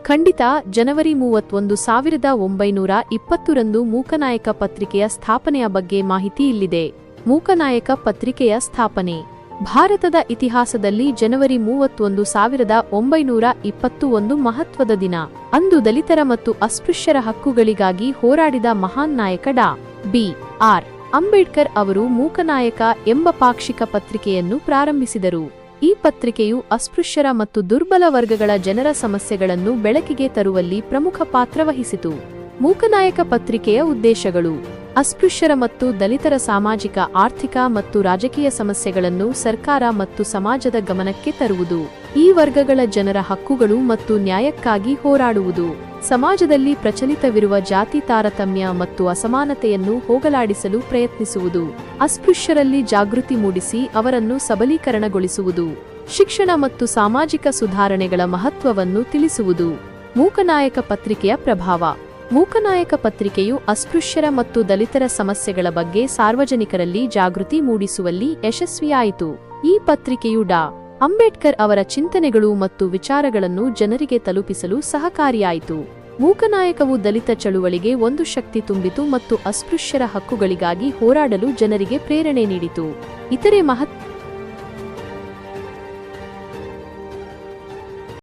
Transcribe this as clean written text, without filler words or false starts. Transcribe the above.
ಖಂಡಿತ ಜನವರಿ 31, 1920ರಂದು ಮೂಕನಾಯಕ ಪತ್ರಿಕೆಯ ಸ್ಥಾಪನೆಯ ಬಗ್ಗೆ ಮಾಹಿತಿ ಇಲ್ಲಿದೆ. ಮೂಕನಾಯಕ ಪತ್ರಿಕೆಯ ಸ್ಥಾಪನೆ ಭಾರತದ ಇತಿಹಾಸದಲ್ಲಿ ಜನವರಿ 31, 1921 ಮಹತ್ವದ ದಿನ. ಅಂದು ದಲಿತರ ಮತ್ತು ಅಸ್ಪೃಶ್ಯರ ಹಕ್ಕುಗಳಿಗಾಗಿ ಹೋರಾಡಿದ ಮಹಾನ್ ನಾಯಕ ಡಾ. ಬಿ.ಆರ್. ಅಂಬೇಡ್ಕರ್ ಅವರು ಮೂಕನಾಯಕ ಎಂಬ ಪಾಕ್ಷಿಕ ಪತ್ರಿಕೆಯನ್ನು ಪ್ರಾರಂಭಿಸಿದರು. ಈ ಪತ್ರಿಕೆಯು ಅಸ್ಪೃಶ್ಯರ ಮತ್ತು ದುರ್ಬಲ ವರ್ಗಗಳ ಜನರ ಸಮಸ್ಯೆಗಳನ್ನು ಬೆಳಕಿಗೆ ತರುವಲ್ಲಿ ಪ್ರಮುಖ ಪಾತ್ರ ವಹಿಸಿತು. ಮೂಕನಾಯಕ ಪತ್ರಿಕೆಯ ಉದ್ದೇಶಗಳು: ಅಸ್ಪೃಶ್ಯರ ಮತ್ತು ದಲಿತರ ಸಾಮಾಜಿಕ, ಆರ್ಥಿಕ ಮತ್ತು ರಾಜಕೀಯ ಸಮಸ್ಯೆಗಳನ್ನು ಸರ್ಕಾರ ಮತ್ತು ಸಮಾಜದ ಗಮನಕ್ಕೆ ತರುವುದು. ಈ ವರ್ಗಗಳ ಜನರ ಹಕ್ಕುಗಳು ಮತ್ತು ನ್ಯಾಯಕ್ಕಾಗಿ ಹೋರಾಡುವುದು. ಸಮಾಜದಲ್ಲಿ ಪ್ರಚಲಿತವಿರುವ ಜಾತಿ ತಾರತಮ್ಯ ಮತ್ತು ಅಸಮಾನತೆಯನ್ನು ಹೋಗಲಾಡಿಸಲು ಪ್ರಯತ್ನಿಸುವುದು. ಅಸ್ಪೃಶ್ಯರಲ್ಲಿ ಜಾಗೃತಿ ಮೂಡಿಸಿ ಅವರನ್ನು ಸಬಲೀಕರಣಗೊಳಿಸುವುದು. ಶಿಕ್ಷಣ ಮತ್ತು ಸಾಮಾಜಿಕ ಸುಧಾರಣೆಗಳ ಮಹತ್ವವನ್ನು ತಿಳಿಸುವುದು. ಮೂಕನಾಯಕ ಪತ್ರಿಕೆಯ ಪ್ರಭಾವ: ಮೂಕನಾಯಕ ಪತ್ರಿಕೆಯು ಅಸ್ಪೃಶ್ಯರ ಮತ್ತು ದಲಿತರ ಸಮಸ್ಯೆಗಳ ಬಗ್ಗೆ ಸಾರ್ವಜನಿಕರಲ್ಲಿ ಜಾಗೃತಿ ಮೂಡಿಸುವಲ್ಲಿ ಯಶಸ್ವಿಯಾಯಿತು. ಈ ಪತ್ರಿಕೆಯು ಡಾ. ಅಂಬೇಡ್ಕರ್ ಅವರ ಚಿಂತನೆಗಳು ಮತ್ತು ವಿಚಾರಗಳನ್ನು ಜನರಿಗೆ ತಲುಪಿಸಲು ಸಹಕಾರಿಯಾಯಿತು. ಮೂಕನಾಯಕವು ದಲಿತ ಚಳುವಳಿಗೆ ಒಂದು ಶಕ್ತಿ ತುಂಬಿತು ಮತ್ತು ಅಸ್ಪೃಶ್ಯರ ಹಕ್ಕುಗಳಿಗಾಗಿ ಹೋರಾಡಲು ಜನರಿಗೆ ಪ್ರೇರಣೆ ನೀಡಿತು. ಇತರೆ